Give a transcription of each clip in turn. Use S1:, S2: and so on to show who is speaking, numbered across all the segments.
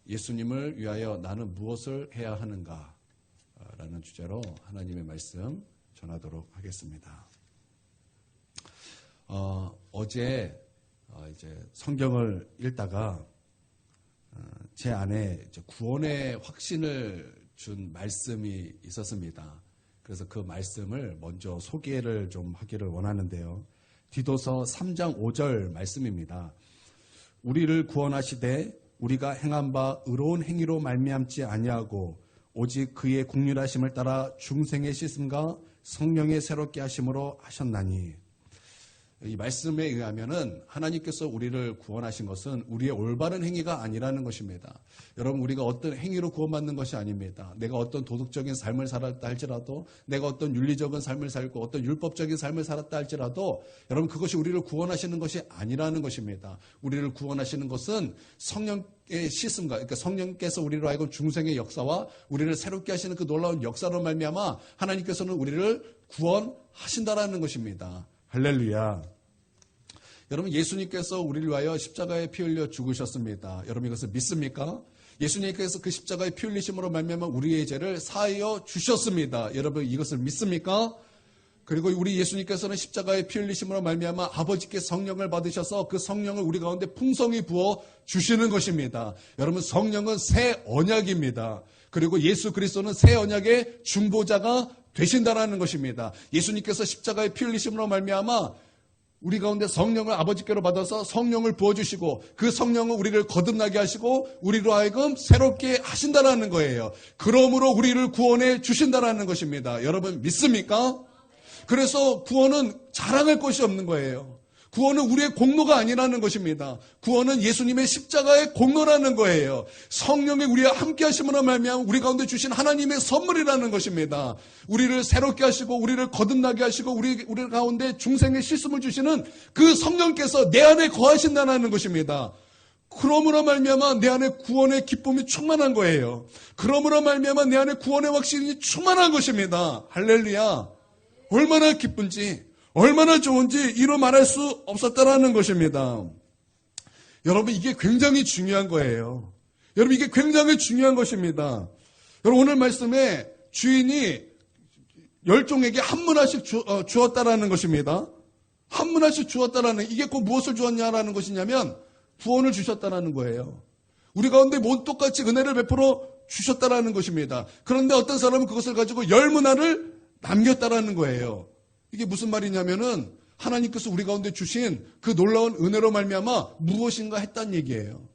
S1: 예수님을 위하여 나는 무엇을 해야 하는가? 라는 주제로 하나님의 말씀 전하도록 하겠습니다. 어제 이제 성경을 읽다가 제 안에 이제 구원의 확신을 준 말씀이 있었습니다. 그래서 그 말씀을 먼저 소개를 좀 하기를 원하는데요. 디도서 3장 5절 말씀입니다. 우리를 구원하시되 우리가 행한 바 의로운 행위로 말미암지 아니하고 오직 그의 긍휼하심을 따라 중생의 씻음과 성령의 새롭게 하심으로 하셨나니. 이 말씀에 의하면은 하나님께서 우리를 구원하신 것은 우리의 올바른 행위가 아니라는 것입니다. 여러분, 우리가 어떤 행위로 구원받는 것이 아닙니다. 내가 어떤 도덕적인 삶을 살았다 할지라도, 내가 어떤 윤리적인 삶을 살고 어떤 율법적인 삶을 살았다 할지라도 여러분, 그것이 우리를 구원하시는 것이 아니라는 것입니다. 우리를 구원하시는 것은 성령의 씻음과, 그러니까 성령께서 우리로 하여금 중생의 역사와 우리를 새롭게 하시는 그 놀라운 역사로 말미암아 하나님께서는 우리를 구원하신다라는 것입니다. 할렐루야. 여러분, 예수님께서 우리를 위하여 십자가에 피 흘려 죽으셨습니다. 여러분, 이것을 믿습니까? 예수님께서 그 십자가에 피 흘리심으로 말미암아 우리의 죄를 사하여 주셨습니다. 여러분, 이것을 믿습니까? 그리고 우리 예수님께서는 십자가에 피 흘리심으로 말미암아 아버지께 성령을 받으셔서 그 성령을 우리 가운데 풍성히 부어 주시는 것입니다. 여러분, 성령은 새 언약입니다. 그리고 예수 그리스도는 새 언약의 중보자가 되신다라는 것입니다. 예수님께서 십자가에 피 흘리심으로 말미암아 우리 가운데 성령을 아버지께로 받아서 성령을 부어주시고 그 성령은 우리를 거듭나게 하시고 우리로 하여금 새롭게 하신다라는 거예요. 그러므로 우리를 구원해 주신다라는 것입니다. 여러분, 믿습니까? 그래서 구원은 자랑할 것이 없는 거예요. 구원은 우리의 공로가 아니라는 것입니다. 구원은 예수님의 십자가의 공로라는 거예요. 성령이 우리와 함께 하심으로 말미암아 우리 가운데 주신 하나님의 선물이라는 것입니다. 우리를 새롭게 하시고 우리를 거듭나게 하시고 우리 가운데 중생의 씻음을 주시는 그 성령께서 내 안에 거하신다는 것입니다. 그러므로 말미암아 내 안에 구원의 기쁨이 충만한 거예요. 그러므로 말미암아 내 안에 구원의 확신이 충만한 것입니다. 할렐루야. 얼마나 기쁜지, 얼마나 좋은지 이루 말할 수 없었다라는 것입니다. 여러분, 이게 굉장히 중요한 거예요. 여러분, 이게 굉장히 중요한 것입니다. 여러분, 오늘 말씀에 주인이 열종에게 한 문화씩 주었다라는 것입니다. 한 문화씩 주었다라는, 이게 곧 무엇을 주었냐라는 것이냐면 구원을 주셨다라는 거예요. 우리 가운데 모두 똑같이 은혜를 베풀어 주셨다라는 것입니다. 그런데 어떤 사람은 그것을 가지고 10문화를 남겼다라는 거예요. 이게 무슨 말이냐면은 하나님께서 우리 가운데 주신 그 놀라운 은혜로 말미암아 무엇인가 했다는 얘기예요.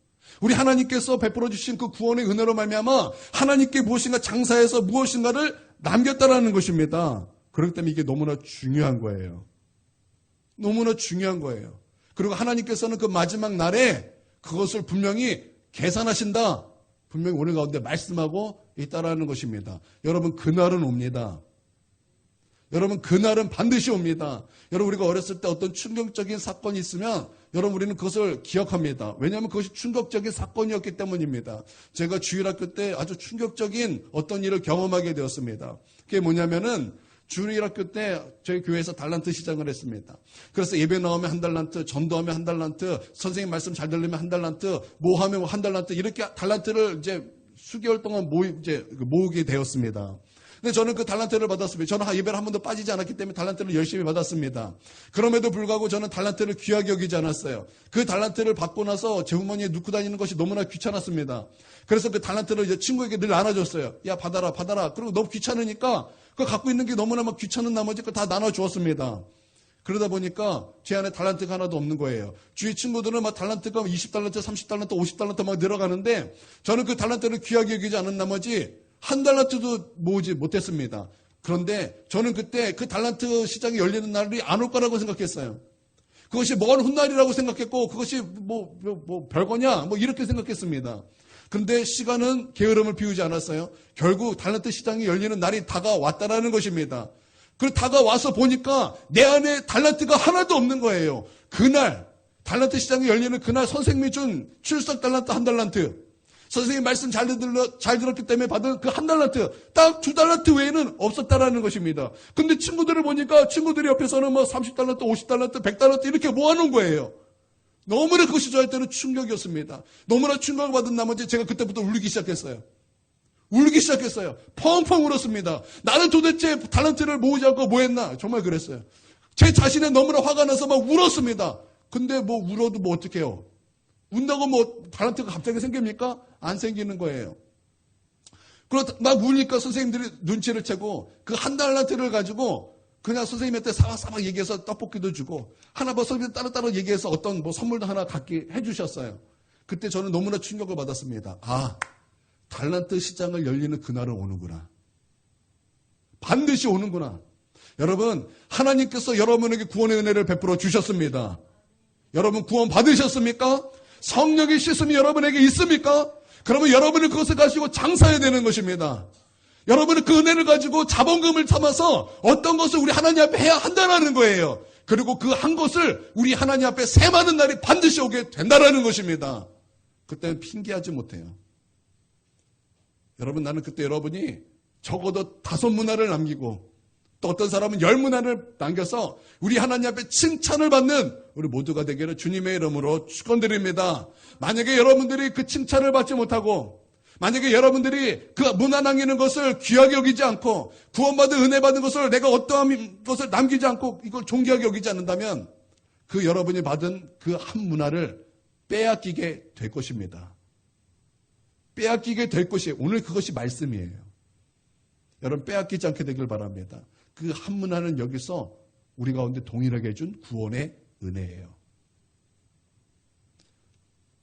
S1: 우리 하나님께서 베풀어 주신 그 구원의 은혜로 말미암아 하나님께 무엇인가 장사해서 무엇인가를 남겼다라는 것입니다. 그렇기 때문에 이게 너무나 중요한 거예요. 너무나 중요한 거예요. 그리고 하나님께서는 그 마지막 날에 그것을 분명히 계산하신다. 분명히 오늘 가운데 말씀하고 있다라는 것입니다. 여러분, 그날은 옵니다. 여러분, 그날은 반드시 옵니다. 여러분, 우리가 어렸을 때 어떤 충격적인 사건이 있으면 여러분, 우리는 그것을 기억합니다. 왜냐하면 그것이 충격적인 사건이었기 때문입니다. 제가 주일학교 때 아주 충격적인 어떤 일을 경험하게 되었습니다. 그게 뭐냐면은 주일학교 때 저희 교회에서 달란트 시작을 했습니다. 그래서 예배 나오면 한 달란트, 전도하면 한 달란트, 선생님 말씀 잘 들리면 한 달란트, 뭐 하면 한 달란트, 이렇게 달란트를 이제 수개월 동안 모으게 되었습니다. 근데 저는 그 달란트를 받았습니다. 저는 예배를 한 번도 빠지지 않았기 때문에 달란트를 열심히 받았습니다. 그럼에도 불구하고 저는 달란트를 귀하게 여기지 않았어요. 그 달란트를 받고 나서 제 주머니에 넣고 다니는 것이 너무나 귀찮았습니다. 그래서 그 달란트를 이제 친구에게 늘 나눠줬어요. 야, 받아라. 그리고 너무 귀찮으니까 그거 갖고 있는 게 너무나 막 귀찮은 나머지 그거 다 나눠주었습니다. 그러다 보니까 제 안에 달란트가 하나도 없는 거예요. 주위 친구들은 막 달란트가 20달란트, 30달란트, 50달란트 막 늘어가는데 저는 그 달란트를 귀하게 여기지 않은 나머지 한 달란트도 모으지 못했습니다. 그런데 저는 그때 그 달란트 시장이 열리는 날이 안 올 거라고 생각했어요. 그것이 먼 훗날이라고 생각했고 그것이 별거냐 이렇게 생각했습니다. 그런데 시간은 게으름을 피우지 않았어요. 결국 달란트 시장이 열리는 날이 다가왔다라는 것입니다. 그리고 다가와서 보니까 내 안에 달란트가 하나도 없는 거예요. 그날 달란트 시장이 열리는 그날 선생님이 준 출석 달란트 한 달란트, 선생님 말씀 잘 들었기 때문에 받은 그 한 달란트, 딱 2달란트 외에는 없었다라는 것입니다. 근데 친구들을 보니까 친구들이 옆에서는 30달란트, 50달란트, 100달란트 이렇게 모아놓은 거예요. 너무나 그것이 저할 때는 충격이었습니다. 너무나 충격을 받은 나머지 제가 그때부터 울기 시작했어요. 울기 시작했어요. 펑펑 울었습니다. 나는 도대체 달란트를 모으지 않고 뭐 했나? 정말 그랬어요. 제 자신에 너무나 화가 나서 막 울었습니다. 근데 뭐 울어도 뭐 어떡해요? 운다고 뭐 달란트가 갑자기 생깁니까? 안 생기는 거예요. 그러다 막 우니까 선생님들이 눈치를 채고 그 한 달란트를 가지고 그냥 선생님한테 사박사박 얘기해서 떡볶이도 주고 하나 뭐 선생님 따로따로 얘기해서 어떤 뭐 선물도 하나 갖게 해주셨어요. 그때 저는 너무나 충격을 받았습니다. 아, 달란트 시장을 열리는 그날은 오는구나. 반드시 오는구나. 여러분, 하나님께서 여러분에게 구원의 은혜를 베풀어 주셨습니다. 여러분 구원 받으셨습니까? 성령의 씻음이 여러분에게 있습니까? 그러면 여러분은 그것을 가지고 장사해야 되는 것입니다. 여러분은 그 은혜를 가지고 자본금을 삼아서 어떤 것을 우리 하나님 앞에 해야 한다는 거예요. 그리고 그 한 것을 우리 하나님 앞에 세많은 날이 반드시 오게 된다는 것입니다. 그때는 핑계하지 못해요. 여러분, 나는 그때 여러분이 적어도 5문화를 남기고 또 어떤 사람은 10문화를 남겨서 우리 하나님 앞에 칭찬을 받는 우리 모두가 되기를 주님의 이름으로 축원드립니다. 만약에 여러분들이 그 칭찬을 받지 못하고 만약에 여러분들이 그 문화 남기는 것을 귀하게 여기지 않고 구원받은 은혜 받은 것을 내가 어떠한 것을 남기지 않고 이걸 존귀하게 여기지 않는다면 그 여러분이 받은 그 한 문화를 빼앗기게 될 것입니다. 빼앗기게 될 것이 오늘 그것이 말씀이에요. 여러분 빼앗기지 않게 되길 바랍니다. 그 한 문화는 여기서 우리 가운데 동일하게 해준 구원의 은혜예요.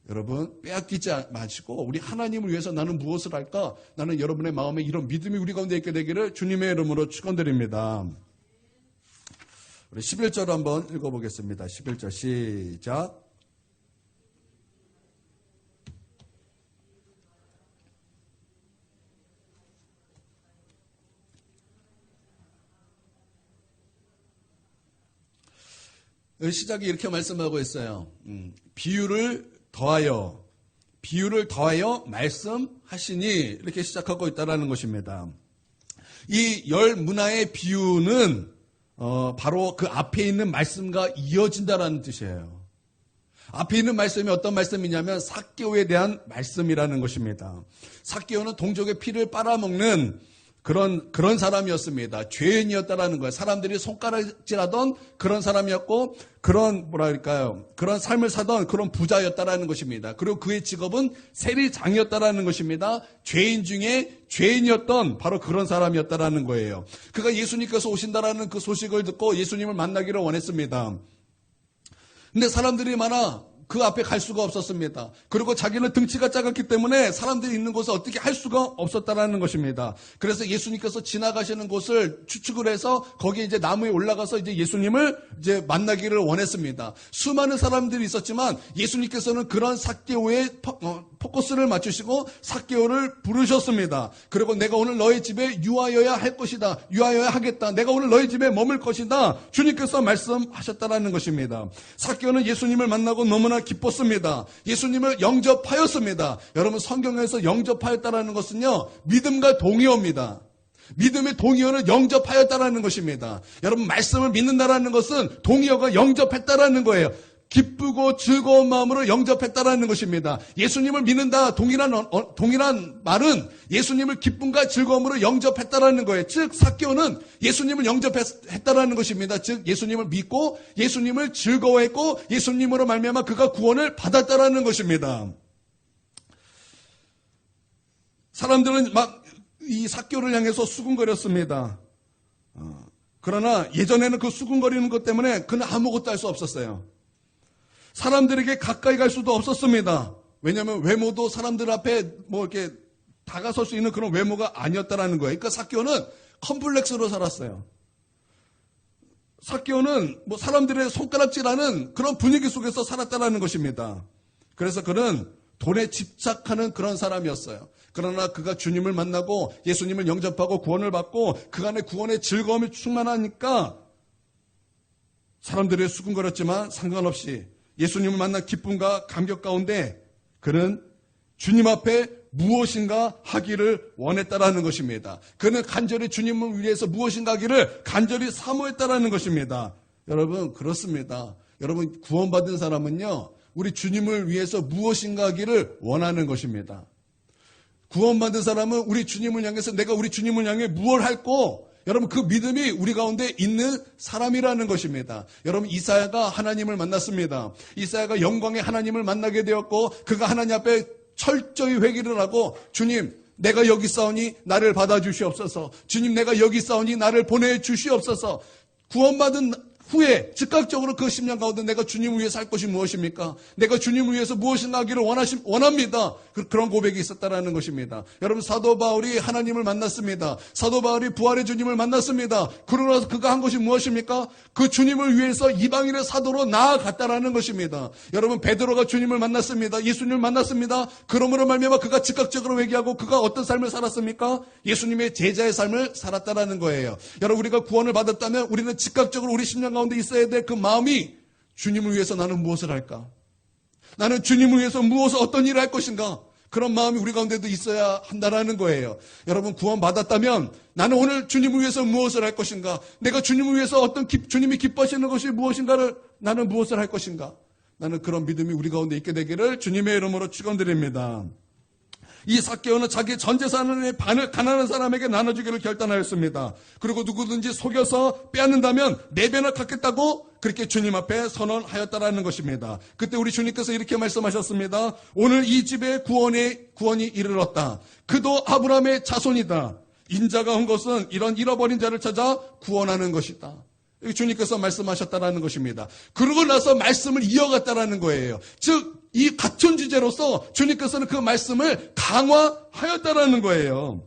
S1: 여러분 빼앗기지 마시고 우리 하나님을 위해서 나는 무엇을 할까? 나는 여러분의 마음에 이런 믿음이 우리 가운데 있게 되기를 주님의 이름으로 축원드립니다. 우리 11절 한번 읽어보겠습니다. 11절 시작. 시작이 이렇게 말씀하고 있어요. 비유를 더하여 말씀하시니 이렇게 시작하고 있다는 것입니다. 이 10문화의 비유는 바로 그 앞에 있는 말씀과 이어진다라는 뜻이에요. 앞에 있는 말씀이 어떤 말씀이냐면 삭개오에 대한 말씀이라는 것입니다. 삭개오는 동족의 피를 빨아먹는 그런 사람이었습니다. 죄인이었다라는 거예요. 사람들이 손가락질하던 그런 사람이었고 그런 그런 삶을 사던 그런 부자였다라는 것입니다. 그리고 그의 직업은 세리장이었다라는 것입니다. 죄인 중에 죄인이었던 바로 그런 사람이었다라는 거예요. 그가 예수님께서 오신다라는 그 소식을 듣고 예수님을 만나기를 원했습니다. 근데 사람들이 많아 그 앞에 갈 수가 없었습니다. 그리고 자기는 등치가 작았기 때문에 사람들이 있는 곳을 어떻게 할 수가 없었다라는 것입니다. 그래서 예수님께서 지나가시는 곳을 추측을 해서 거기에 이제 나무에 올라가서 이제 예수님을 이제 만나기를 원했습니다. 수많은 사람들이 있었지만 예수님께서는 그런 삭개오에 포커스를 맞추시고 삭개오를 부르셨습니다. 그리고 내가 오늘 너의 집에 유하여야 할 것이다. 유하여야 하겠다. 내가 오늘 너의 집에 머물 것이다. 주님께서 말씀하셨다라는 것입니다. 삭개오는 예수님을 만나고 너무나 기뻤습니다. 예수님을 영접하였습니다. 여러분 성경에서 영접하였다라는 것은요. 믿음과 동의어입니다. 믿음의 동의어는 영접하였다라는 것입니다. 여러분 말씀을 믿는다라는 것은 동의어가 영접했다라는 거예요. 기쁘고 즐거운 마음으로 영접했다라는 것입니다. 예수님을 믿는다 동일한 말은 예수님을 기쁨과 즐거움으로 영접했다라는 거예요. 즉 삭개오는 예수님을 영접했다라는 것입니다. 즉 예수님을 믿고 예수님을 즐거워했고 예수님으로 말미암아 그가 구원을 받았다라는 것입니다. 사람들은 막 이 삭개오를 향해서 수군거렸습니다. 그러나 예전에는 그 수군거리는 것 때문에 그는 아무것도 할 수 없었어요. 사람들에게 가까이 갈 수도 없었습니다. 왜냐하면 외모도 사람들 앞에 뭐 이렇게 다가설 수 있는 그런 외모가 아니었다라는 거예요. 그러니까 삭개오는 컴플렉스로 살았어요. 삭개오는 뭐 사람들의 손가락질하는 그런 분위기 속에서 살았다라는 것입니다. 그래서 그는 돈에 집착하는 그런 사람이었어요. 그러나 그가 주님을 만나고 예수님을 영접하고 구원을 받고 그간의 구원의 즐거움이 충만하니까 사람들의 수군거렸지만 상관없이 예수님을 만난 기쁨과 감격 가운데 그는 주님 앞에 무엇인가 하기를 원했다라는 것입니다. 그는 간절히 주님을 위해서 무엇인가 하기를 간절히 사모했다라는 것입니다. 여러분 그렇습니다. 여러분 구원받은 사람은요 우리 주님을 위해서 무엇인가 하기를 원하는 것입니다. 구원받은 사람은 우리 주님을 향해서 내가 우리 주님을 향해 무엇을 할고, 여러분 그 믿음이 우리 가운데 있는 사람이라는 것입니다. 여러분 이사야가 하나님을 만났습니다. 이사야가 영광의 하나님을 만나게 되었고 그가 하나님 앞에 철저히 회개를 하고 주님 내가 여기 있사오니 나를 받아주시옵소서. 주님 내가 여기 있사오니 나를 보내주시옵소서. 구원받은 후에 즉각적으로 그 심령 가운데 내가 주님을 위해서 할 것이 무엇입니까? 내가 주님을 위해서 무엇인가 하기를 원합니다. 그런 고백이 있었다라는 것입니다. 여러분 사도 바울이 하나님을 만났습니다. 사도 바울이 부활의 주님을 만났습니다. 그러고 나서 그가 한 것이 무엇입니까? 그 주님을 위해서 이방인의 사도로 나아갔다라는 것입니다. 여러분 베드로가 주님을 만났습니다. 예수님을 만났습니다. 그러므로 말미암아 그가 즉각적으로 회개하고 그가 어떤 삶을 살았습니까? 예수님의 제자의 삶을 살았다라는 거예요. 여러분 우리가 구원을 받았다면 우리는 즉각적으로 우리 심령 가운데 있어야 될 그 마음이 주님을 위해서 나는 무엇을 할까? 나는 주님을 위해서 무엇을 어떤 일을 할 것인가? 그런 마음이 우리 가운데도 있어야 한다라는 거예요. 여러분 구원 받았다면 나는 오늘 주님을 위해서 무엇을 할 것인가? 내가 주님을 위해서 어떤 주님이 기뻐하시는 것이 무엇인가를 나는 무엇을 할 것인가? 나는 그런 믿음이 우리 가운데 있게 되기를 주님의 이름으로 축원드립니다. 이 삭개오는 자기 전 재산의 반을 가난한 사람에게 나눠주기를 결단하였습니다. 그리고 누구든지 속여서 빼앗는다면 4배나 갚겠다고 그렇게 주님 앞에 선언하였다라는 것입니다. 그때 우리 주님께서 이렇게 말씀하셨습니다. 오늘 이 집에 구원이 이르렀다. 그도 아브라함의 자손이다. 인자가 온 것은 이런 잃어버린 자를 찾아 구원하는 것이다. 주님께서 말씀하셨다라는 것입니다. 그러고 나서 말씀을 이어갔다라는 거예요. 즉 이 같은 주제로서 주님께서는 그 말씀을 강화하였다라는 거예요.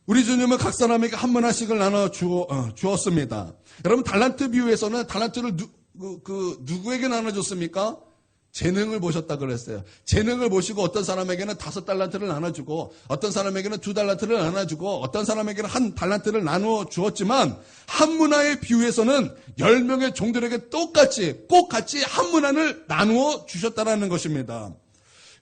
S1: 우리 주님은 각 사람에게 한 문 하씩을 나눠 주었습니다. 여러분 달란트 비유에서는 달란트를 누구에게 나눠줬습니까? 재능을 보셨다 그랬어요. 재능을 보시고 어떤 사람에게는 5달란트를 나눠주고 어떤 사람에게는 2달란트를 나눠주고 어떤 사람에게는 1달란트를 나누어 주었지만 한 문화의 비유에서는 10명의 종들에게 꼭 같이 한 문화를 나누어 주셨다는 것입니다.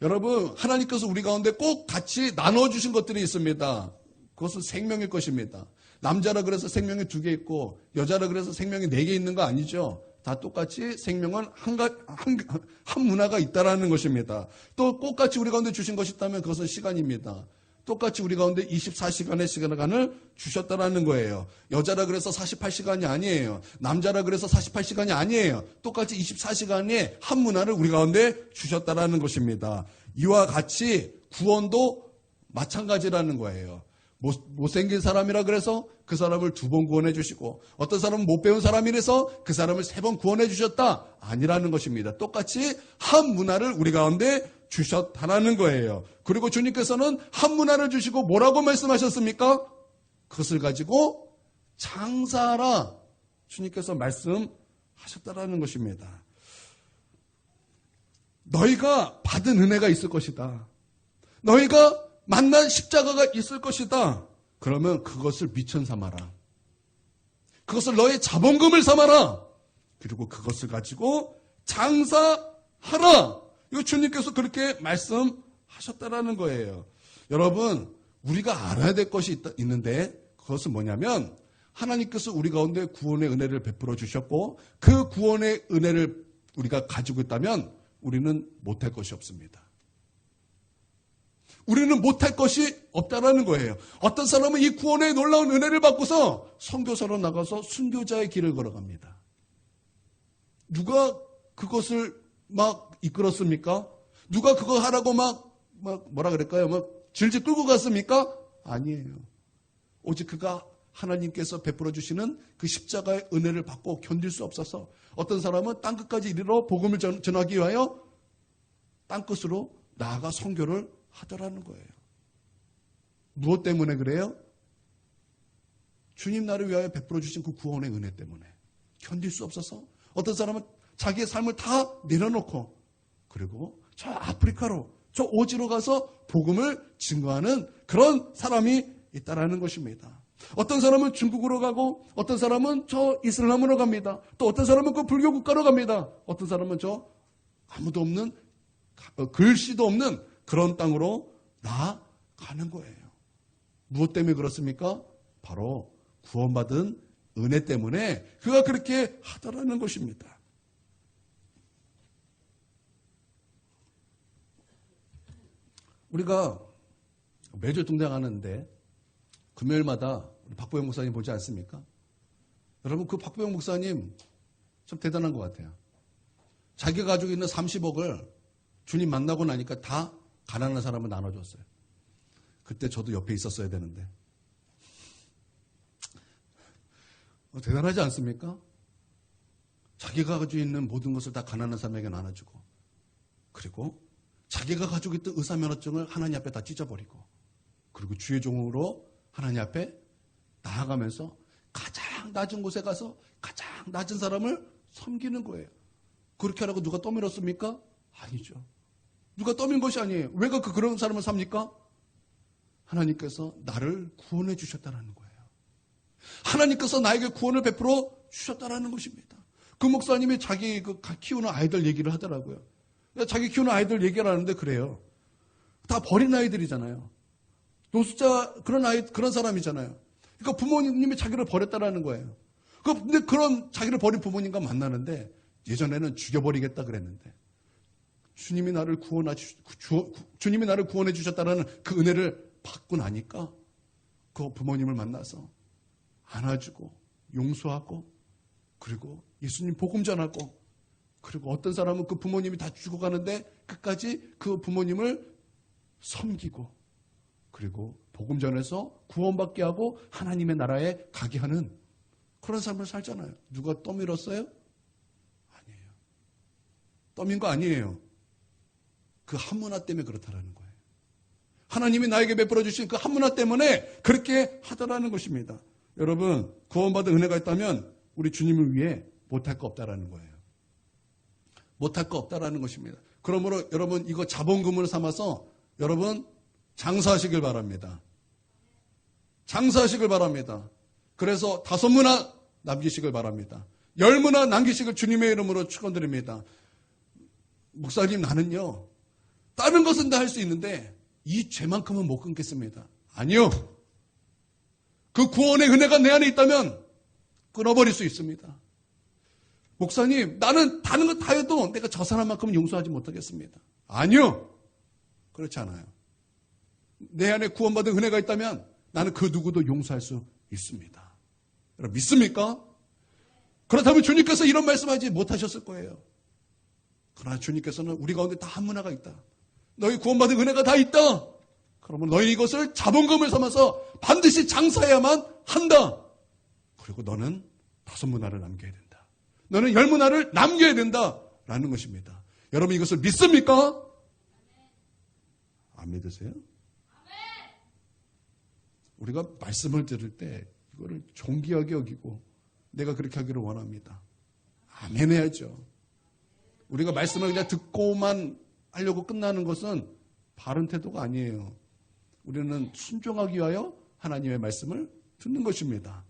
S1: 여러분 하나님께서 우리 가운데 꼭 같이 나누어 주신 것들이 있습니다. 그것은 생명일 것입니다. 남자라 그래서 생명이 2개 있고 여자라 그래서 생명이 4개 있는 거 아니죠. 다 똑같이 생명은 한 문화가 있다라는 것입니다. 또 똑같이 우리 가운데 주신 것이 있다면 그것은 시간입니다. 똑같이 우리 가운데 24시간의 시간을 주셨다라는 거예요. 여자라 그래서 48시간이 아니에요. 남자라 그래서 48시간이 아니에요. 똑같이 24시간의 한 문화를 우리 가운데 주셨다라는 것입니다. 이와 같이 구원도 마찬가지라는 거예요. 못생긴 사람이라 그래서 그 사람을 2번 구원해 주시고 어떤 사람은 못 배운 사람이라서 그 사람을 3번 구원해 주셨다 아니라는 것입니다. 똑같이 한 문화를 우리 가운데 주셨다라는 거예요. 그리고 주님께서는 한 문화를 주시고 뭐라고 말씀하셨습니까? 그것을 가지고 장사하라 주님께서 말씀하셨다라는 것입니다. 너희가 받은 은혜가 있을 것이다. 너희가 만난 십자가가 있을 것이다. 그러면 그것을 미천 삼아라. 그것을 너의 자본금을 삼아라. 그리고 그것을 가지고 장사하라. 이거 주님께서 그렇게 말씀하셨다라는 거예요. 여러분 우리가 알아야 될 것이 있는데 그것은 뭐냐면 하나님께서 우리 가운데 구원의 은혜를 베풀어 주셨고 그 구원의 은혜를 우리가 가지고 있다면 우리는 못할 것이 없습니다. 우리는 못할 것이 없다라는 거예요. 어떤 사람은 이 구원의 놀라운 은혜를 받고서 선교사로 나가서 순교자의 길을 걸어갑니다. 누가 그것을 막 이끌었습니까? 누가 그거 하라고 뭐라 그럴까요? 질질 끌고 갔습니까? 아니에요. 오직 그가 하나님께서 베풀어 주시는 그 십자가의 은혜를 받고 견딜 수 없어서 어떤 사람은 땅끝까지 이르러 복음을 전하기 위하여 땅끝으로 나아가 선교를 하더라는 거예요. 무엇 때문에 그래요? 주님 나를 위하여 베풀어 주신 그 구원의 은혜 때문에 견딜 수 없어서 어떤 사람은 자기의 삶을 다 내려놓고 그리고 저 아프리카로 저 오지로 가서 복음을 증거하는 그런 사람이 있다라는 것입니다. 어떤 사람은 중국으로 가고 어떤 사람은 저 이슬람으로 갑니다. 또 어떤 사람은 그 불교 국가로 갑니다. 어떤 사람은 저 아무도 없는 글씨도 없는 그런 땅으로 나아가는 거예요. 무엇 때문에 그렇습니까? 바로 구원받은 은혜 때문에 그가 그렇게 하더라는 것입니다. 우리가 매주 등장하는데 금요일마다 우리 박보영 목사님 보지 않습니까? 여러분, 그 박보영 목사님 참 대단한 것 같아요. 자기가 가지고 있는 30억을 주님 만나고 나니까 다 가난한 사람을 나눠줬어요. 그때 저도 옆에 있었어야 되는데. 대단하지 않습니까? 자기가 가지고 있는 모든 것을 다 가난한 사람에게 나눠주고, 그리고 자기가 가지고 있던 의사면허증을 하나님 앞에 다 찢어버리고, 그리고 주의 종으로 하나님 앞에 나아가면서 가장 낮은 곳에 가서 가장 낮은 사람을 섬기는 거예요. 그렇게 하라고 누가 떠밀었습니까? 아니죠. 누가 떠민 것이 아니에요. 왜 그런 사람을 삽니까? 하나님께서 나를 구원해 주셨다는 거예요. 하나님께서 나에게 구원을 베풀어 주셨다는 것입니다. 그 목사님이 자기 키우는 아이들 얘기를 하더라고요. 자기 키우는 아이들 얘기를 하는데 그래요. 다 버린 아이들이잖아요. 노숙자 그런 사람이잖아요. 그러니까 부모님이 자기를 버렸다라는 거예요. 근데 그런 자기를 버린 부모님과 만나는데 예전에는 죽여버리겠다 그랬는데 주님이 나를 구원해 주셨다는 그 은혜를 받고 나니까 그 부모님을 만나서 안아주고 용서하고 그리고 예수님 복음 전하고 그리고 어떤 사람은 그 부모님이 다 죽어가는데 끝까지 그 부모님을 섬기고 그리고 복음 전해서 구원받게 하고 하나님의 나라에 가게 하는 그런 삶을 살잖아요. 누가 떠밀었어요? 아니에요. 떠민 거 아니에요. 그 한문화 때문에 그렇다라는 거예요. 하나님이 나에게 베풀어 주신 그 한문화 때문에 그렇게 하더라는 것입니다. 여러분, 구원받은 은혜가 있다면 우리 주님을 위해 못할 거 없다라는 거예요. 못할 거 없다라는 것입니다. 그러므로 여러분 이거 자본금을 삼아서 여러분 장사하시길 바랍니다. 장사하시길 바랍니다. 그래서 5문화 남기시길 바랍니다. 10문화 남기시길 주님의 이름으로 축원드립니다. 목사님, 나는요 다른 것은 다 할 수 있는데 이 죄만큼은 못 끊겠습니다. 아니요. 그 구원의 은혜가 내 안에 있다면 끊어버릴 수 있습니다. 목사님, 나는 다른 거 다 해도 내가 저 사람만큼은 용서하지 못하겠습니다. 아니요. 그렇지 않아요. 내 안에 구원받은 은혜가 있다면 나는 그 누구도 용서할 수 있습니다. 여러분 믿습니까? 그렇다면 주님께서 이런 말씀하지 못하셨을 거예요. 그러나 주님께서는 우리 가운데 다 한문화가 있다. 너희 구원받은 은혜가 다 있다. 그러면 너희 이것을 자본금을 삼아서 반드시 장사해야만 한다. 그리고 너는 5문화를 남겨야 된다. 너는 10문화를 남겨야 된다라는 것입니다. 여러분 이것을 믿습니까? 안 믿으세요? 우리가 말씀을 들을 때 이거를 존귀하게 여기고 내가 그렇게 하기를 원합니다. 아멘 해야죠. 우리가 말씀을 그냥 듣고만 하려고 끝나는 것은 바른 태도가 아니에요. 우리는 순종하기 위하여 하나님의 말씀을 듣는 것입니다.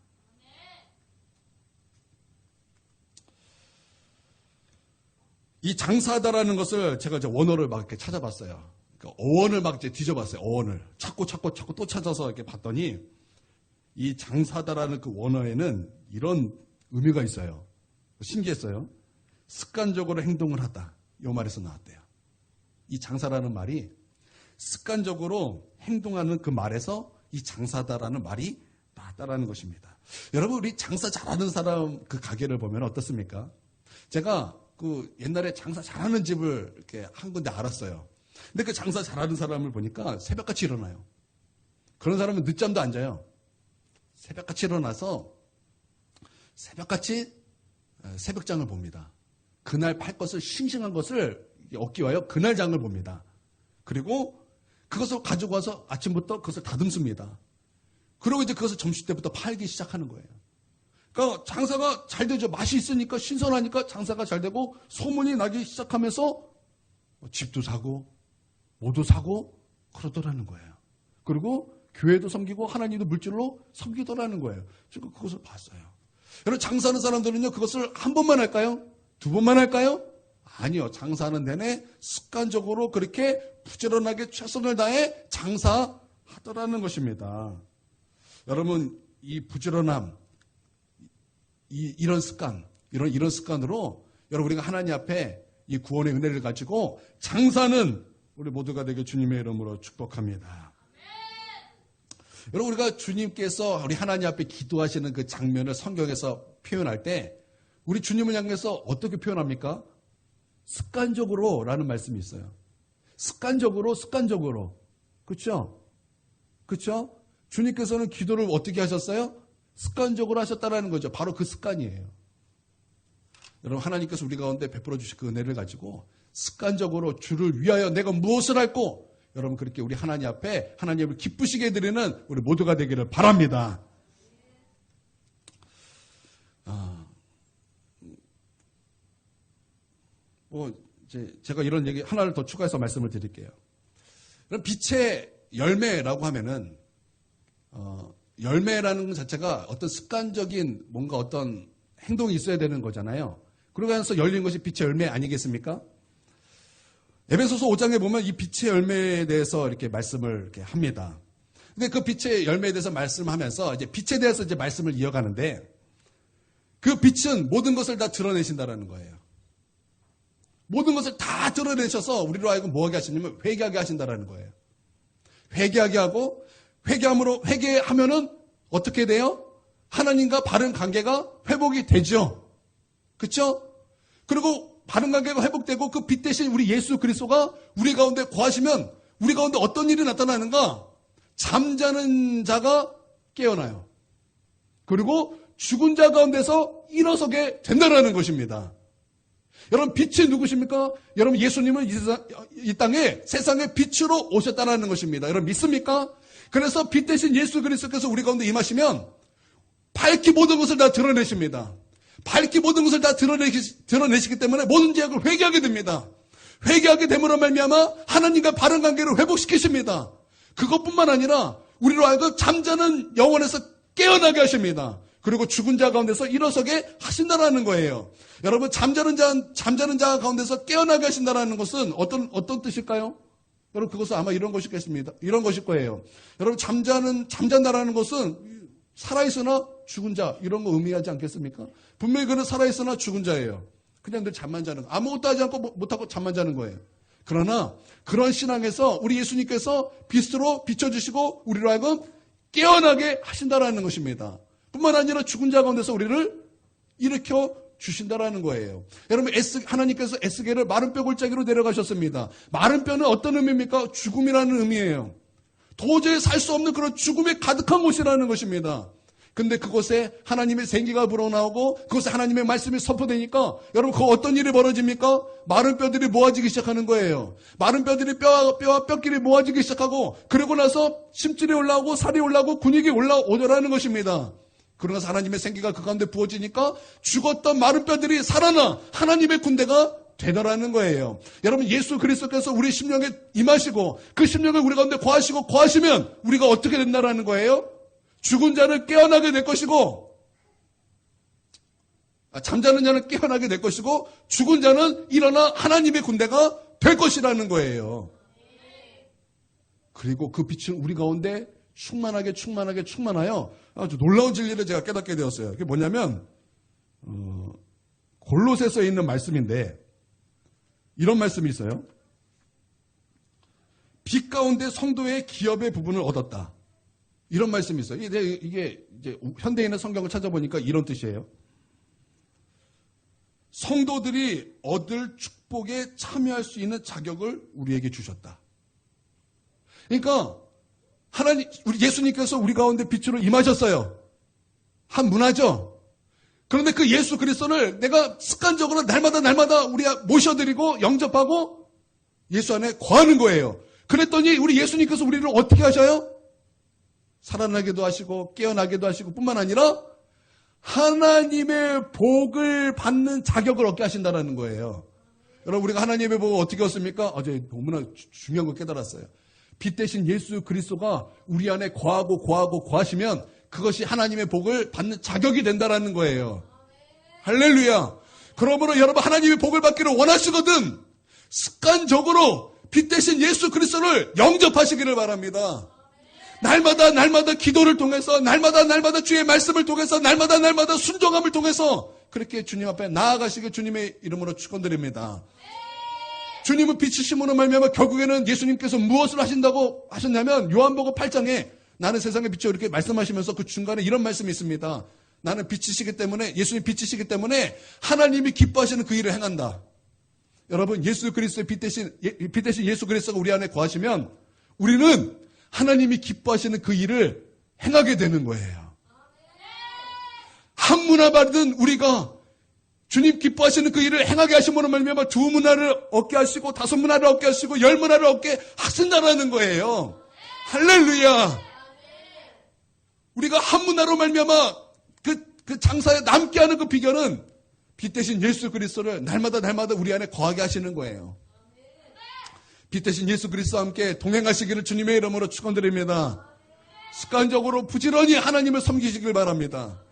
S1: 이 장사하다라는 것을 제가 이제 원어를 막 이렇게 찾아봤어요. 그러니까 어원을 막 이제 뒤져봤어요. 어원을 찾고 또 찾아서 이렇게 봤더니 이 장사다라는 그 원어에는 이런 의미가 있어요. 신기했어요. 습관적으로 행동을 하다. 이 말에서 나왔대요. 이 장사라는 말이 습관적으로 행동하는 그 말에서 이 장사다라는 말이 나왔다라는 것입니다. 여러분 우리 장사 잘하는 사람 그 가게를 보면 어떻습니까? 제가 그 옛날에 장사 잘하는 집을 이렇게 한 군데 알았어요. 근데 그 장사 잘하는 사람을 보니까 새벽같이 일어나요. 그런 사람은 늦잠도 안 자요. 새벽같이 일어나서 새벽같이 새벽장을 봅니다. 그날 팔 것을 싱싱한 것을 얻기 위하여 그날 장을 봅니다. 그리고 그것을 가지고 와서 아침부터 그것을 다듬습니다. 그리고 이제 그것을 점심때부터 팔기 시작하는 거예요. 그러니까 장사가 잘 되죠. 맛이 있으니까 신선하니까 장사가 잘 되고 소문이 나기 시작하면서 집도 사고 뭐도 사고 그러더라는 거예요. 그리고 교회도 섬기고 하나님도 물질로 섬기더라는 거예요. 제가 그것을 봤어요. 여러분 장사하는 사람들은요 그것을 한 번만 할까요? 2번만 할까요? 아니요. 장사하는 내내 습관적으로 그렇게 부지런하게 최선을 다해 장사하더라는 것입니다. 여러분 이 부지런함 이런 습관 이런 습관으로 여러분 우리가 하나님 앞에 이 구원의 은혜를 가지고 장사는 우리 모두가 되게 주님의 이름으로 축복합니다. 여러분, 우리가 주님께서 우리 하나님 앞에 기도하시는 그 장면을 성경에서 표현할 때 우리 주님을 향해서 어떻게 표현합니까? 습관적으로 라는 말씀이 있어요. 습관적으로. 그렇죠? 그렇죠? 주님께서는 기도를 어떻게 하셨어요? 습관적으로 하셨다라는 거죠. 바로 그 습관이에요. 여러분, 하나님께서 우리 가운데 베풀어 주신 그 은혜를 가지고 습관적으로 주를 위하여 내가 무엇을 할고, 여러분 그렇게 우리 하나님 앞에 하나님을 기쁘시게 드리는 우리 모두가 되기를 바랍니다. 제가 이런 얘기 하나를 더 추가해서 말씀을 드릴게요. 그럼 빛의 열매라고 하면은 열매라는 것 자체가 어떤 습관적인 뭔가 어떤 행동이 있어야 되는 거잖아요. 그러면서 열린 것이 빛의 열매 아니겠습니까? 에베소서 5장에 보면 이 빛의 열매에 대해서 이렇게 말씀을 이렇게 합니다. 근데 그 빛의 열매에 대해서 말씀하면서 이제 빛에 대해서 이제 말씀을 이어가는데, 그 빛은 모든 것을 다 드러내신다라는 거예요. 모든 것을 다 드러내셔서 우리로 하여금 뭐하게 하시냐면 회개하게 하신다라는 거예요. 회개하게 하고, 회개하면은 어떻게 돼요? 하나님과 바른 관계가 회복이 되죠. 그렇죠? 그리고 바른 관계가 회복되고 그 빛 대신 우리 예수 그리스도가 우리 가운데 거하시면 우리 가운데 어떤 일이 나타나는가? 잠자는 자가 깨어나요. 그리고 죽은 자 가운데서 일어서게 된다는 것입니다. 여러분, 빛이 누구십니까? 여러분, 예수님은 이 땅에 세상의 빛으로 오셨다는 것입니다. 여러분, 믿습니까? 그래서 빛 대신 예수 그리스도께서 우리 가운데 임하시면 밝히 모든 것을 다 드러내십니다. 밝히 모든 것을 다 드러내시기 때문에 모든 죄악을 회개하게 됩니다. 회개하게 됨으로 말미암아 하나님과 바른 관계를 회복시키십니다. 그것뿐만 아니라 우리로 하여금 잠자는 영혼에서 깨어나게 하십니다. 그리고 죽은 자 가운데서 일어서게 하신다라는 거예요. 여러분, 잠자는 자 가운데서 깨어나게 하신다라는 것은 어떤 뜻일까요? 여러분, 그것은 아마 이런 것이겠습니다. 이런 것일 거예요. 여러분, 잠잔다라는 것은 살아있으나 죽은 자, 이런 거 의미하지 않겠습니까? 분명히 그는 살아있으나 죽은 자예요. 그냥 늘 잠만 자는 거. 아무것도 하지 않고 못하고 잠만 자는 거예요. 그러나 그런 신앙에서 우리 예수님께서 빛으로 비춰주시고 우리로 하여금 깨어나게 하신다라는 것입니다. 뿐만 아니라 죽은 자 가운데서 우리를 일으켜 주신다라는 거예요. 여러분, 하나님께서 에스겔을 마른 뼈 골짜기로 내려가셨습니다. 마른 뼈는 어떤 의미입니까? 죽음이라는 의미예요. 도저히 살 수 없는 그런 죽음에 가득한 곳이라는 것입니다. 근데 그곳에 하나님의 생기가 불어나오고 그곳에 하나님의 말씀이 선포되니까 여러분, 그 어떤 일이 벌어집니까? 마른 뼈들이 모아지기 시작하는 거예요. 마른 뼈들이 뼈와 뼈끼리 모아지기 시작하고, 그러고 나서 심줄이 올라오고 살이 올라오고 근육이 올라오더라는 것입니다. 그러면서 하나님의 생기가 그 가운데 부어지니까 죽었던 마른 뼈들이 살아나 하나님의 군대가 되더라는 거예요. 여러분, 예수 그리스도께서 우리 심령에 임하시고 그 심령을 우리 가운데 거하시면 우리가 어떻게 된다라는 거예요? 죽은 자는 깨어나게 될 것이고, 잠자는 자는 깨어나게 될 것이고, 죽은 자는 일어나 하나님의 군대가 될 것이라는 거예요. 그리고 그 빛은 우리 가운데 충만하여 아주 놀라운 진리를 제가 깨닫게 되었어요. 그게 뭐냐면 골로새서에 있는 말씀인데 이런 말씀이 있어요. 빛 가운데 성도의 기업의 부분을 얻었다. 이런 말씀이 있어요. 이게 이제 현대인의 성경을 찾아보니까 이런 뜻이에요. 성도들이 얻을 축복에 참여할 수 있는 자격을 우리에게 주셨다. 그러니까 우리 예수님께서 우리 가운데 빛으로 임하셨어요. 한 문화죠. 그런데 그 예수 그리스도를 내가 습관적으로 날마다 우리 모셔드리고 영접하고 예수 안에 거하는 거예요. 그랬더니 우리 예수님께서 우리를 어떻게 하셔요? 살아나게도 하시고 깨어나게도 하시고 뿐만 아니라 하나님의 복을 받는 자격을 얻게 하신다는 거예요. 여러분, 우리가 하나님의 복을 어떻게 얻습니까? 어제 너무나 중요한 걸 깨달았어요. 빛 대신 예수 그리스도가 우리 안에 거하시면 그것이 하나님의 복을 받는 자격이 된다라는 거예요. 할렐루야. 그러므로 여러분, 하나님의 복을 받기를 원하시거든 습관적으로 빛 대신 예수 그리스도를 영접하시기를 바랍니다. 날마다 기도를 통해서 날마다 주의 말씀을 통해서 날마다 순종함을 통해서 그렇게 주님 앞에 나아가시길 주님의 이름으로 축원드립니다. 주님은 빛이심으로 말미암아 결국에는 예수님께서 무엇을 하신다고 하셨냐면 요한복음 8장에 나는 세상의 빛이요 이렇게 말씀하시면서 그 중간에 이런 말씀이 있습니다. 나는 빛이시기 때문에 예수님 빛이시기 때문에 하나님이 기뻐하시는 그 일을 행한다. 여러분 예수 그리스도의 빛 대신 예수 그리스도가 우리 안에 거하시면 우리는 하나님이 기뻐하시는 그 일을 행하게 되는 거예요. 한 문화 받은 우리가 주님 기뻐하시는 그 일을 행하게 하심으로 말미암아 두 문화를 얻게 하시고 다섯 문화를 얻게 하시고 열 문화를 얻게 하신다라는 거예요. 할렐루야. 우리가 한 문화로 말미암아 그 장사에 남게 하는 그 비결은 빛 대신 예수 그리스도를 날마다 우리 안에 거하게 하시는 거예요. 빛 대신 예수 그리스도와 함께 동행하시기를 주님의 이름으로 축원드립니다. 습관적으로 부지런히 하나님을 섬기시길 바랍니다.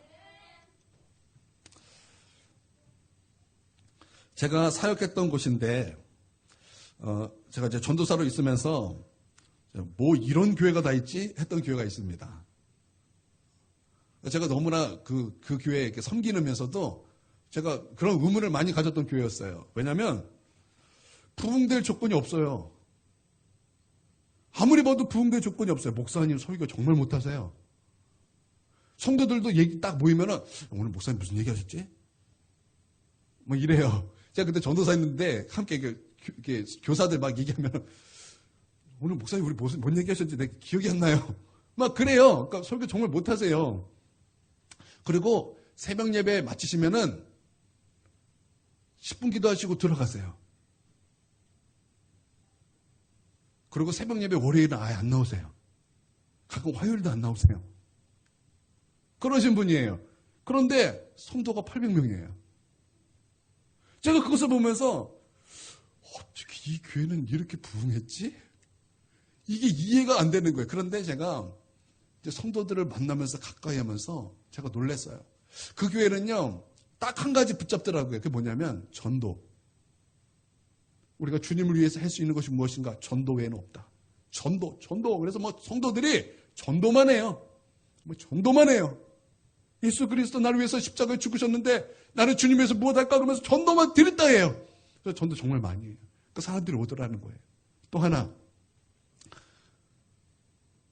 S1: 제가 사역했던 곳인데 제가 이제 전도사로 있으면서 뭐 이런 교회가 다 있지 했던 교회가 있습니다. 제가 너무나 그 교회에 이렇게 섬기면서도 제가 그런 의문을 많이 가졌던 교회였어요. 왜냐하면 부흥될 조건이 없어요. 아무리 봐도 부흥될 조건이 없어요. 목사님 설교 정말 못하세요. 성도들도 얘기 딱 모이면은 오늘 목사님 무슨 얘기하셨지? 뭐 이래요. 제가 그때 전도사였는데 함께 이렇게 교사들 막 얘기하면 오늘 목사님 우리 뭔 얘기하셨지? 내가 기억이 안 나요. 막 그래요. 그러니까 설교 정말 못하세요. 그리고 새벽 예배 마치시면은 10분 기도하시고 들어가세요. 그리고 새벽 예배 월요일은 아예 안 나오세요. 가끔 화요일도 안 나오세요. 그러신 분이에요. 그런데 성도가 800명이에요. 제가 그것을 보면서 어떻게 이 교회는 이렇게 부흥했지? 이게 이해가 안 되는 거예요. 그런데 제가 이제 성도들을 만나면서 가까이 하면서 제가 놀랐어요. 그 교회는요, 딱 한 가지 붙잡더라고요. 그게 뭐냐면 전도. 우리가 주님을 위해서 할 수 있는 것이 무엇인가? 전도 외에는 없다. 전도. 그래서 뭐 성도들이 전도만 해요. 뭐 전도만 해요. 예수 그리스도 나를 위해서 십자가에 죽으셨는데 나는 주님 위해서 무엇 할까? 그러면서 전도만 드렸다 해요. 그래서 전도 정말 많이 해요. 그 사람들이 오더라는 거예요. 또 하나.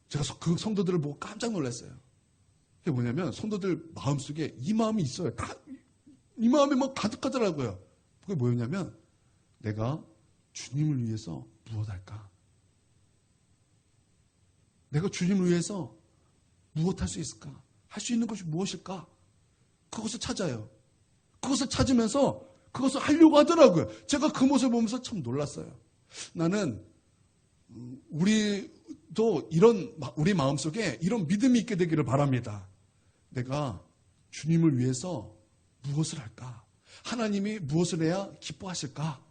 S1: 제가 그 성도들을 보고 깜짝 놀랐어요. 그게 뭐냐면 성도들 마음속에 이 마음이 있어요. 이 마음이 막 가득하더라고요. 그게 뭐였냐면 내가 주님을 위해서 무엇 할까? 내가 주님을 위해서 무엇 할 수 있을까? 할 수 있는 것이 무엇일까? 그것을 찾아요. 그것을 찾으면서 그것을 하려고 하더라고요. 제가 그 모습을 보면서 참 놀랐어요. 나는 우리도 우리 마음속에 이런 믿음이 있게 되기를 바랍니다. 내가 주님을 위해서 무엇을 할까? 하나님이 무엇을 해야 기뻐하실까?